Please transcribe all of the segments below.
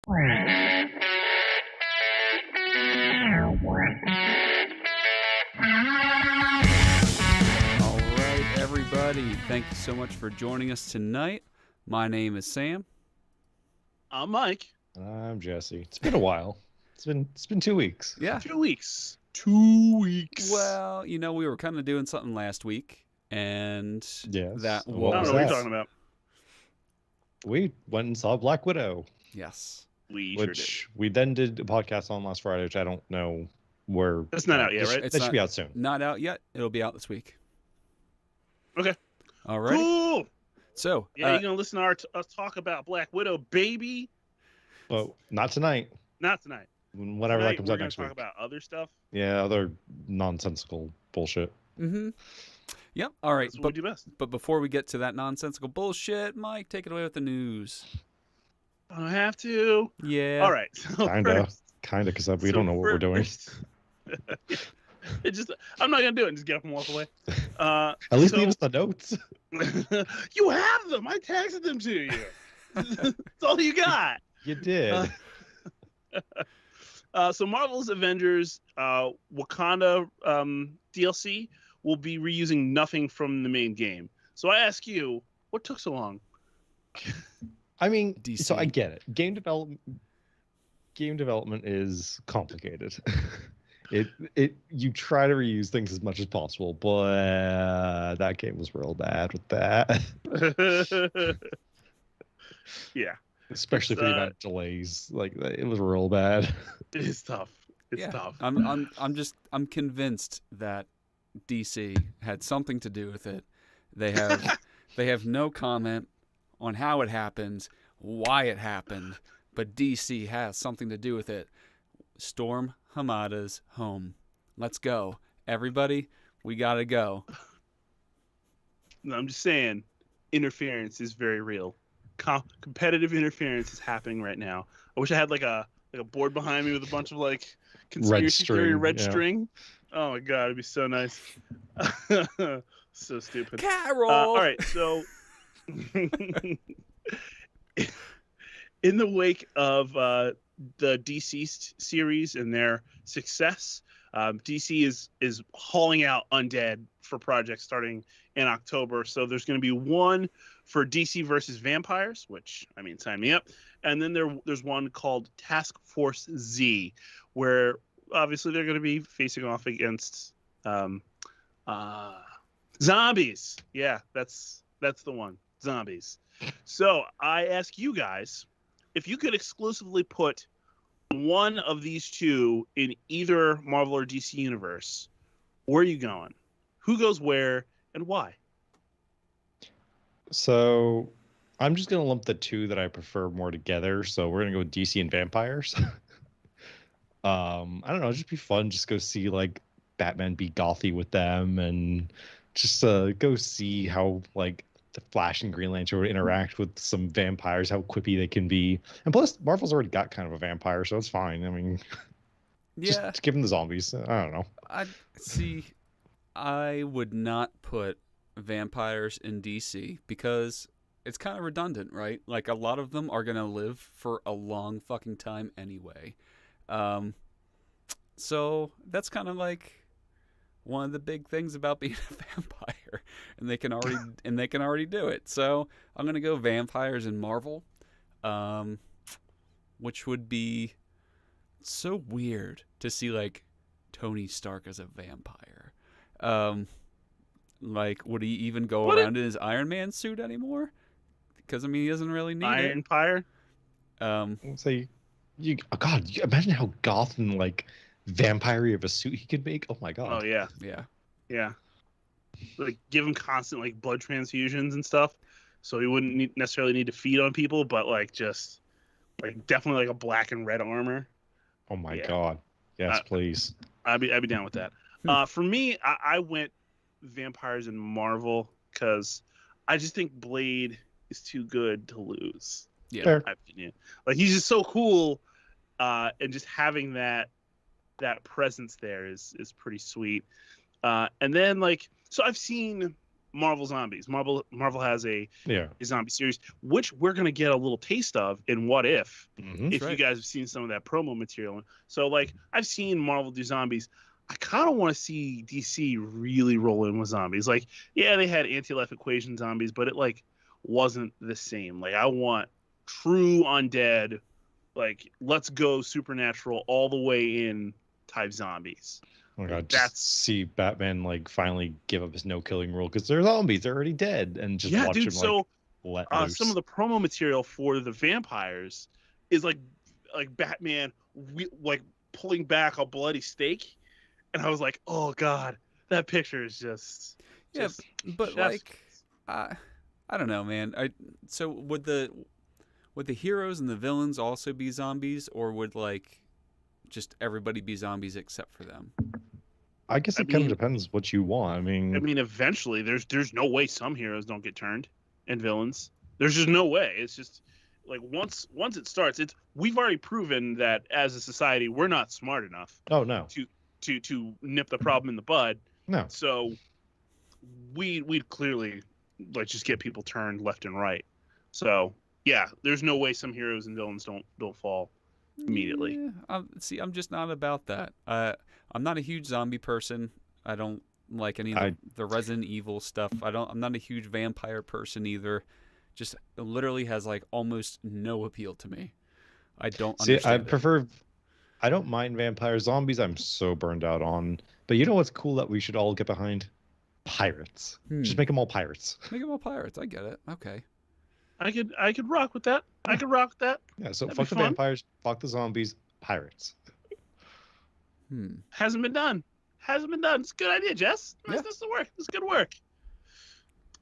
Everybody, thank you so much for joining us tonight. My name is Sam. I'm Mike. I'm Jesse. It's been a while. It's been 2 weeks. Yeah. 2 weeks. 2 weeks. Well, we were kind of doing something last week, and yes. that I don't know what you're talking about. We went and saw Black Widow. Yes. Which we then did a podcast on last Friday, which I don't know where. It's not out yet, right? It should be out soon. Not out yet. It'll be out this week. Okay. All right. Cool. So, yeah, you're gonna listen to us talk about Black Widow, baby. Well, not tonight. Not tonight. Whenever that comes out next week. We're gonna talk about other stuff. Yeah, other nonsensical bullshit. Mm-hmm. Yep. All right. That's what we do best. But before we get to that nonsensical bullshit, Mike, take it away with the news. I don't have to. Yeah. All right. So kinda, because we don't know what we're doing. I'm not gonna do it. Just get up and walk away. At least leave us the notes. You have them. I texted them to you. That's all you got. You did. So Marvel's Avengers Wakanda DLC will be reusing nothing from the main game. So I ask you, what took so long? I mean, DC. So I get it. Game development is complicated. You try to reuse things as much as possible, but that game was real bad with that. Yeah. Especially for the amount of delays. Like, it was real bad. It's tough. It's tough. I'm convinced that DC had something to do with it. They have no comment on how it happened, why it happened, but DC has something to do with it. Storm Hamada's home. Let's go. Everybody, we gotta go. No, I'm just saying, interference is very real. Competitive interference is happening right now. I wish I had like a board behind me with a bunch of like conspiracy theory red string. Oh my god, it'd be so nice. So stupid. Carol. All right, so in the wake of the DC series and their success, DC is hauling out Undead for projects starting in October. So there's going to be one for DC versus Vampires, which, I mean, sign me up. And then there's one called Task Force Z, where obviously they're going to be facing off against zombies. Yeah, that's the one. Zombies. So I ask you guys, if you could exclusively put one of these two in either Marvel or DC universe, where are you going? Who goes where and why? So I'm just going to lump the two that I prefer more together. So we're going to go with DC and Vampires. I don't know. It'd just be fun. Just go see like Batman be gothy with them and just go see how like the Flash and Green Lantern would interact with some vampires, how quippy they can be. And plus, Marvel's already got kind of a vampire, so it's fine. I mean, just give them the zombies. I don't know. I would not put vampires in DC because it's kind of redundant, right? Like, a lot of them are going to live for a long fucking time anyway. So that's kind of like one of the big things about being a vampire, and they can already do it. So I'm gonna go vampires in Marvel, which would be so weird to see like Tony Stark as a vampire. Like, would he even go around in his Iron Man suit anymore? Because I mean, he doesn't really need Iron Pyre. So God, imagine how goth and like vampire of a suit he could make. Oh my god. Oh yeah. Like, give him constant like blood transfusions and stuff, so he wouldn't necessarily need to feed on people, but like just like definitely like a black and red armor. Oh my god. Yes, please. I'd be down with that. For me, I went vampires in Marvel because I just think Blade is too good to lose. Yeah. Fair. In my opinion. Like, he's just so cool, and just having that presence there is pretty sweet. And then like, so I've seen Marvel Zombies. Marvel has a Yeah. zombie series, which we're gonna get a little taste of in What If, Mhm. if right. you guys have seen some of that promo material. So like I've seen Marvel do zombies. I kind of want to see DC really roll in with zombies. Like, yeah, they had anti-life equation zombies, but it like wasn't the same. Like, I want true undead, like let's go supernatural all the way in type zombies. Oh my Like, god, just see Batman like finally give up his no killing rule because they're zombies, they're already dead, and just yeah, watch dude. him So like let loose. some of the promo material for the vampires is like Batman like pulling back a bloody stake, and I was like, oh god, that picture is just Yeah, but chef's like, I don't know, man. So would the heroes and the villains also be zombies, or would like just everybody be zombies except for them? I guess I it kind of mean- depends what you want. I mean, eventually there's no way some heroes don't get turned and villains. There's just no way. It's just like once it starts, we've already proven that as a society we're not smart enough oh no, to nip the problem in the bud. no. So we'd clearly like just get people turned left and right. So yeah, there's no way some heroes and villains don't fall immediately. Yeah, see, I'm just not about that. I'm not a huge zombie person. I don't like any of the Resident Evil stuff. I'm not a huge vampire person either. Just literally has like almost no appeal to me. I don't See, I understand it. prefer. I don't mind vampire zombies. I'm so burned out on. But you know what's cool that we should all get behind? Pirates. Just make them all pirates. Make them all pirates. I get it. Okay. I could rock with that. I could rock with that. Yeah. So That'd fuck be the fun. vampires. Fuck the zombies. Pirates. Hasn't been done. It's a good idea, Jess. Yeah. This will work. This is good work.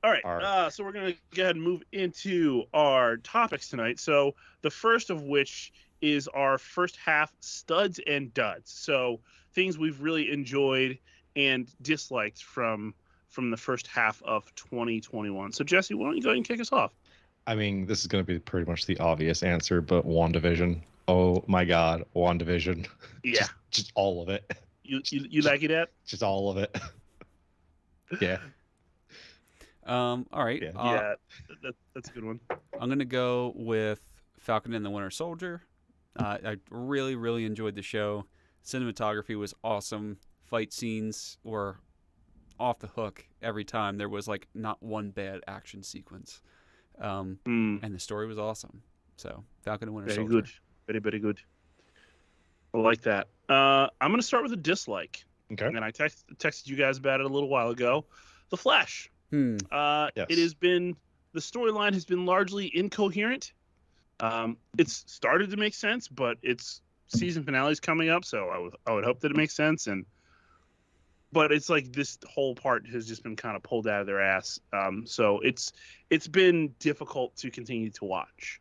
All right. So we're gonna go ahead and move into our topics tonight. So the first of which is our first half studs and duds. So things we've really enjoyed and disliked from the first half of 2021. So Jesse, why don't you go ahead and kick us off? I mean, this is going to be pretty much the obvious answer, but WandaVision. Oh my god, WandaVision. Yeah. just all of it. You like it, Ed? Just all of it. Yeah. All right. Yeah. That's a good one. I'm gonna go with Falcon and the Winter Soldier. I really, really enjoyed the show. Cinematography was awesome. Fight scenes were off the hook every time. There was like not one bad action sequence, and the story was awesome. So Falcon and Winter Soldier. Very good. Very, very good. I like that. I'm going to start with a dislike. Okay. And I texted you guys about it a little while ago. The Flash. Yes. It has been, the storyline has been largely incoherent. It's started to make sense, but its season finale is coming up, so I would hope that it makes sense. But it's like this whole part has just been kind of pulled out of their ass. So it's been difficult to continue to watch.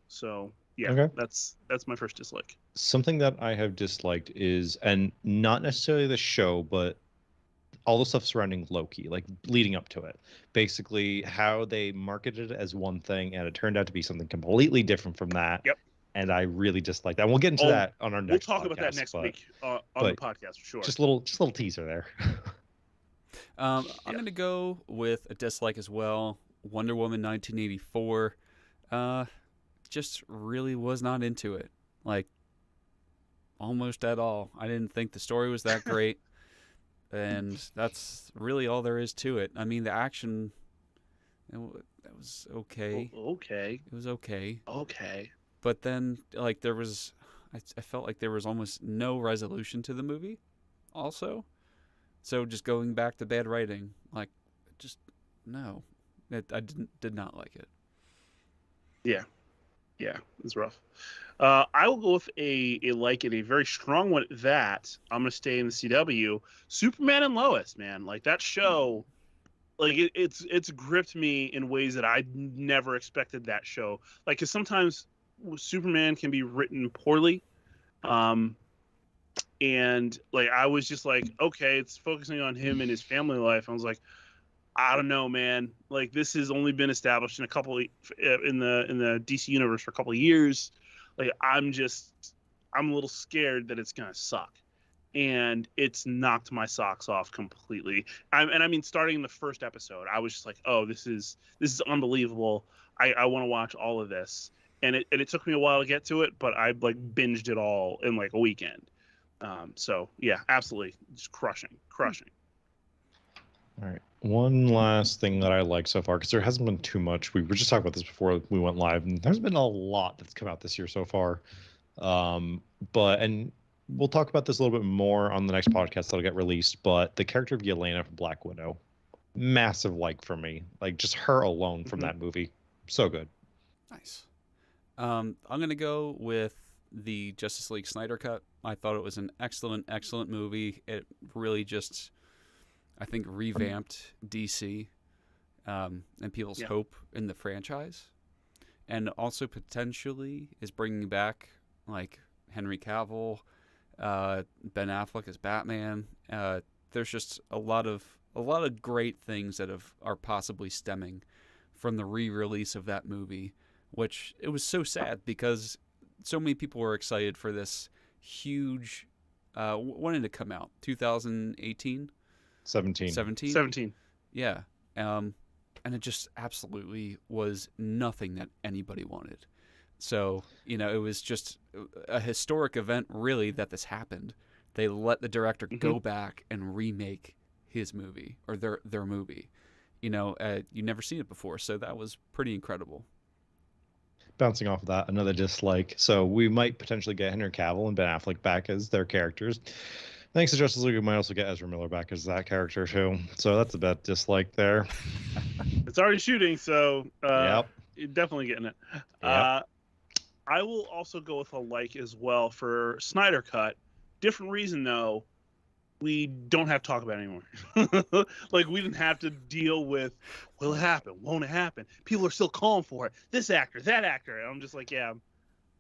So yeah, Okay. that's my first dislike. Something that I have disliked is, and not necessarily the show, but all the stuff surrounding Loki, like leading up to it. Basically, how they marketed it as one thing, and it turned out to be something completely different from that. Yep. And I really dislike that. And we'll get into that on our next. We'll talk about that podcast, next but week on the podcast for sure. Just a little teaser there. I'm going to go with a dislike as well. Wonder Woman 1984. Just really was not into it. Like, almost at all. I didn't think the story was that great. And that's really all there is to it. I mean, the action, that was okay. Okay. It was okay. Okay. But then, like, I felt like there was almost no resolution to the movie also. So just going back to bad writing, like, just, no. I did not like it. Yeah, it's rough. I will go with a like and a very strong one at that. I'm gonna stay in the CW. Superman and Lois, man, like that show, like it's gripped me in ways that I never expected that show. Like, cause sometimes Superman can be written poorly, and like I was just like, okay, it's focusing on him and his family life. I was like, I don't know, man. Like, this has only been established in the DC universe for a couple of years. Like, I'm a little scared that it's gonna suck. and it's knocked my socks off completely. I mean, starting the first episode, I was just like, oh, this is unbelievable. I want to watch all of this, and it took me a while to get to it, but I like binged it all in like a weekend. So yeah, absolutely, just crushing. All right. One last thing that I like so far, because there hasn't been too much. We were just talking about this before we went live, and there's been a lot that's come out this year so far. And we'll talk about this a little bit more on the next podcast that'll get released. But the character of Yelena from Black Widow, massive like for me. Like just her alone from that movie, so good. Nice. I'm gonna go with the Justice League Snyder Cut. I thought it was an excellent movie. It really just, I think, revamped DC and people's hope in the franchise, and also potentially is bringing back like Henry Cavill, Ben Affleck as Batman. There's just a lot of great things that are possibly stemming from the re-release of that movie, which it was so sad because so many people were excited for this huge. When did it come out? 2018. 17. Yeah. And it just absolutely was nothing that anybody wanted. So, it was just a historic event, really, that this happened. They let the director go back and remake his movie, or their movie. You've never seen it before, so that was pretty incredible. Bouncing off of that, another dislike. So we might potentially get Henry Cavill and Ben Affleck back as their characters. Thanks to Justice League, we might also get Ezra Miller back as that character too. So that's a bit dislike there. It's already shooting, so Yep. You're definitely getting it. Yep. I will also go with a like as well for Snyder Cut. Different reason though. We don't have to talk about it anymore. Like we didn't have to deal with, will it happen? Won't it happen? People are still calling for it. This actor, that actor. And I'm just like, yeah, I'm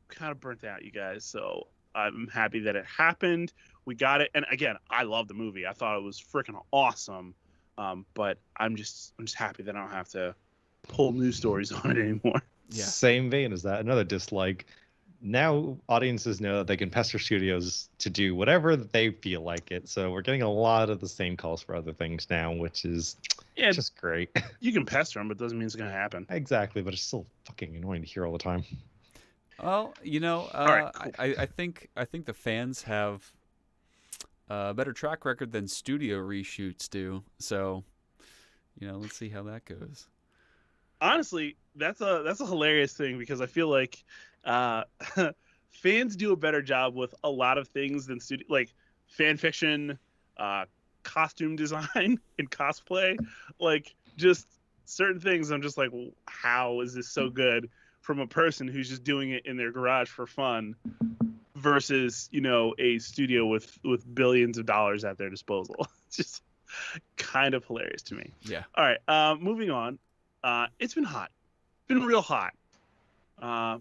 kind of burnt out, you guys. So I'm happy that it happened. We got it. And again, I love the movie. I thought it was freaking awesome. But I'm just happy that I don't have to pull news stories on it anymore. Yeah. Same vein as that. Another dislike. Now audiences know that they can pester studios to do whatever they feel like it. So we're getting a lot of the same calls for other things now, which is just great. You can pester them, but it doesn't mean it's going to happen. Exactly, but it's still fucking annoying to hear all the time. Well, All right, cool. I think the fans have a better track record than studio reshoots do. So, let's see how that goes. Honestly, that's a hilarious thing because I feel like fans do a better job with a lot of things than like fan fiction, costume design, and cosplay. Like just certain things, I'm just like, how is this so good from a person who's just doing it in their garage for fun versus a studio with billions of dollars at their disposal. It's just kind of hilarious to me. Yeah. All right, moving on. It's been hot. Been real hot.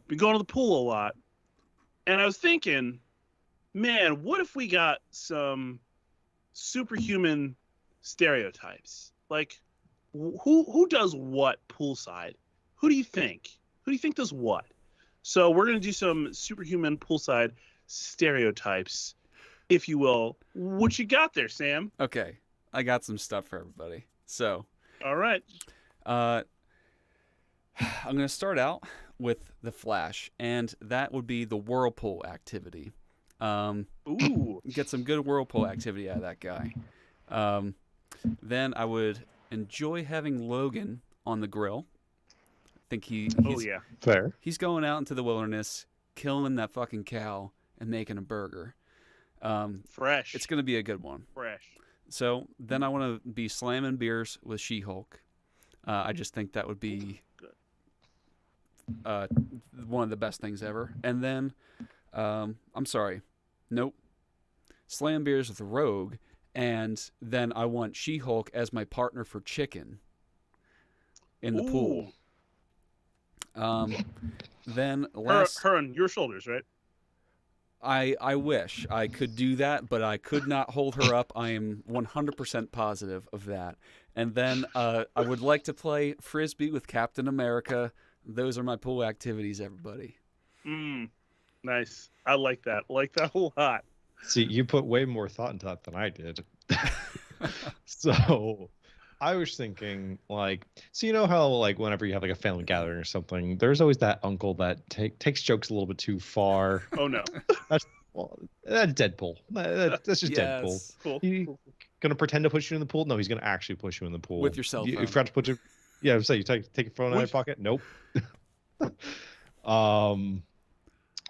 Been going to the pool a lot. And I was thinking, man, what if we got some superhuman stereotypes? Like, who does what poolside? Who do you think? Who do you think does what? So we're going to do some superhuman poolside stereotypes, if you will. What you got there, Sam? Okay. I got some stuff for everybody. So. All right. I'm going to start out with the Flash, and that would be the whirlpool activity. Ooh. Get some good whirlpool activity out of that guy. Then I would enjoy having Logan on the grill. I think he's fair. He's going out into the wilderness, killing that fucking cow, and making a burger. Fresh. It's going to be a good one. Fresh. So then I want to be slamming beers with She-Hulk. I just think that would be one of the best things ever. And then, I'm sorry, nope. Slam beers with Rogue, and then I want She-Hulk as my partner for chicken in the pool. Then last... her on your shoulders, right? I wish I could do that, but I could not hold her up. I am 100% positive of that. And then I would like to play Frisbee with Captain America. Those are my pool activities, everybody. Nice. I like that. I like that a lot. See, you put way more thought into that than I did. So I was thinking, like, so you know how, like, whenever you have like a family gathering or something, there's always that uncle that takes jokes a little bit too far. Oh no. That's Deadpool. That's just Deadpool. Yes. Cool. He gonna pretend to push you in the pool? No, he's gonna actually push you in the pool With your cell You phone. forgot to put your, yeah. So you take your phone out of your pocket? Nope.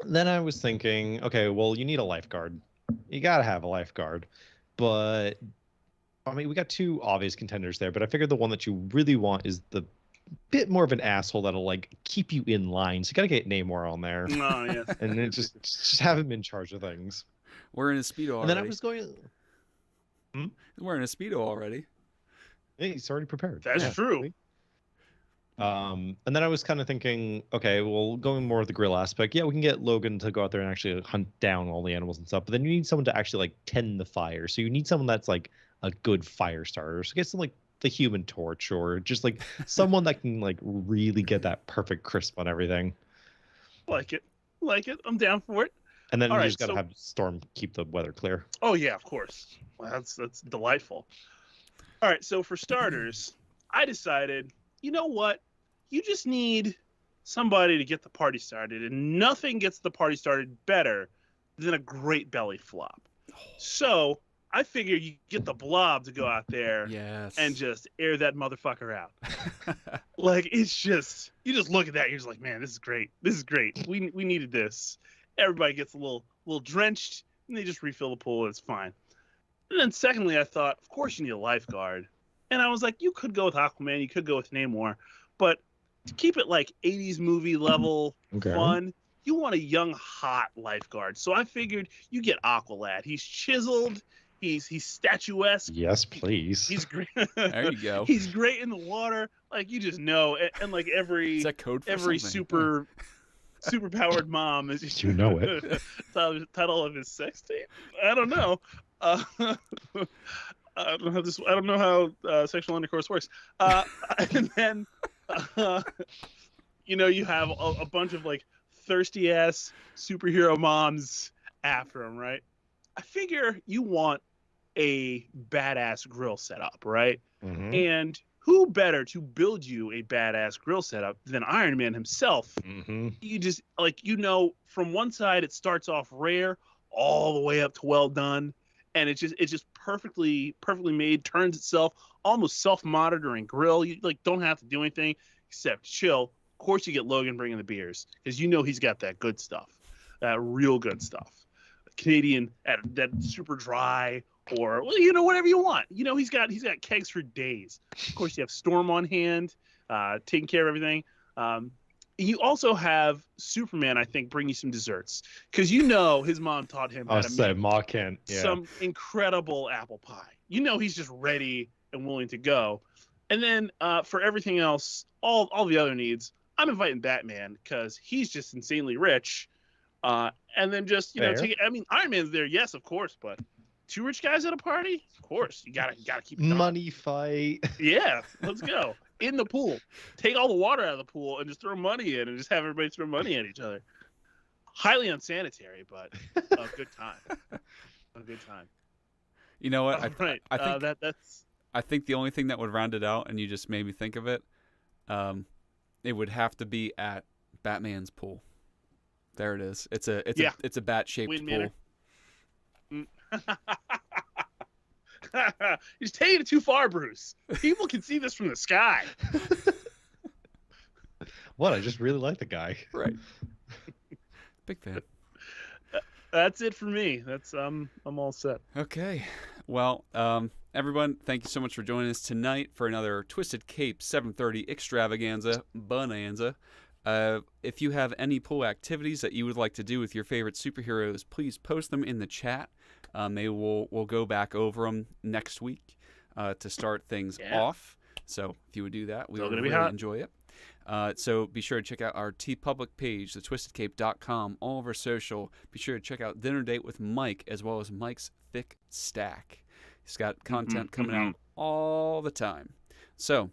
Then I was thinking, okay, well, you need a lifeguard. You gotta have a lifeguard, but I mean, we got two obvious contenders there, but I figured the one that you really want is the bit more of an asshole that'll like keep you in line. So you gotta get Namor on there, Oh yes. and then just have him in charge of things. We're in a Speedo already. And then I was going, We're in a Speedo already. hey, he's already prepared. That's true. And then I was kind of thinking, okay, well, going more with the grill aspect, yeah, we can get Logan to go out there and actually hunt down all the animals and stuff. But then you need someone to actually like tend the fire. So you need someone that's like a good fire starter. So get some like the Human Torch, or just like someone that can like really get that perfect crisp on everything. Like it. I'm down for it. And then All you right, just gotta so- have Storm keep the weather clear. Oh yeah, of course. Well, that's delightful. All right, so for starters, I decided, you know what? You just need somebody to get the party started, and nothing gets the party started better than a great belly flop. So I figured you get the Blob to go out there Yes. and just air that motherfucker out. Like, it's just, you just look at that, you're just like, man, this is great. This is great. We needed this. Everybody gets a little drenched, and they just refill the pool, and it's fine. And then secondly, I thought, of course you need a lifeguard. And I was like, you could go with Aquaman, you could go with Namor, but to keep it like 80s movie level fun, you want a young, hot lifeguard. So I figured you get Aqualad. He's chiseled, he's statuesque. Yes, please. He's great. There you go. He's great in the water. Like, you just know. And like every Is that code for every something? super powered mom is You know it. title of his sex tape. I don't know. I don't know how sexual intercourse works. And then you have a bunch of like thirsty ass superhero moms after him, right? I figure you want a badass grill setup, right? Mhm. And who better to build you a badass grill setup than Iron Man himself? Mhm. You just from one side it starts off rare all the way up to well done, and it's just perfectly made, turns itself, almost self-monitoring grill. You like don't have to do anything except chill. Of course you get Logan bringing the beers because he's got that good stuff, that real good stuff. Canadian that super dry, or whatever you want. He's got kegs for days. Of course you have Storm on hand, taking care of everything. You also have Superman, I think, bring you some desserts because his mom taught him how to make Ma Kent. Yeah. some incredible apple pie. He's just ready and willing to go. And then for everything else, all the other needs, I'm inviting Batman because he's just insanely rich. And then just Fair. Iron Man's there, yes, of course, but two rich guys at a party, of course, you gotta keep it going. Money fight. Yeah, let's go in the pool. Take all the water out of the pool and just throw money in, and just have everybody throw money at each other. Highly unsanitary, but a good time. A good time. You know what? Right. I think that's. I think the only thing that would round it out, and you just made me think of it, it would have to be at Batman's pool. There it is. It's a bat-shaped Wayne pool. Manor. He's taking it too far, Bruce. People can see this from the sky. What? I just really like the guy. Right. Big fan. That's it for me. That's I'm all set. Okay. Well, everyone, thank you so much for joining us tonight for another Twisted Cape 7:30 Extravaganza Bonanza. If you have any pool activities that you would like to do with your favorite superheroes, please post them in the chat. Maybe we'll go back over them next week to start things off. So if you would do that, we would really enjoy it. So be sure to check out our TeePublic page, thetwistedcape.com, all of our social. Be sure to check out Dinner Date with Mike, as well as Mike's Thick Stack. He's got content coming out all the time. So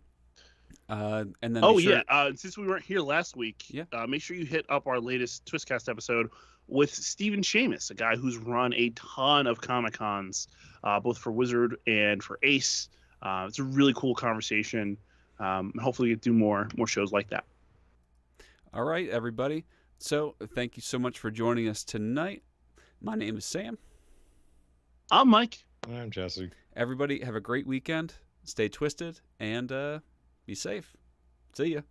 And then Oh be sure, yeah, since we weren't here last week, Yeah. Make sure you hit up our latest Twistcast episode with Stephen Seamus, a guy who's run a ton of Comic Cons, both for Wizard and for Ace. It's a really cool conversation. Hopefully, we can do more shows like that. All right, everybody. So thank you so much for joining us tonight. My name is Sam. I'm Mike. I'm Jesse. Everybody have a great weekend. Stay twisted and be safe. See ya.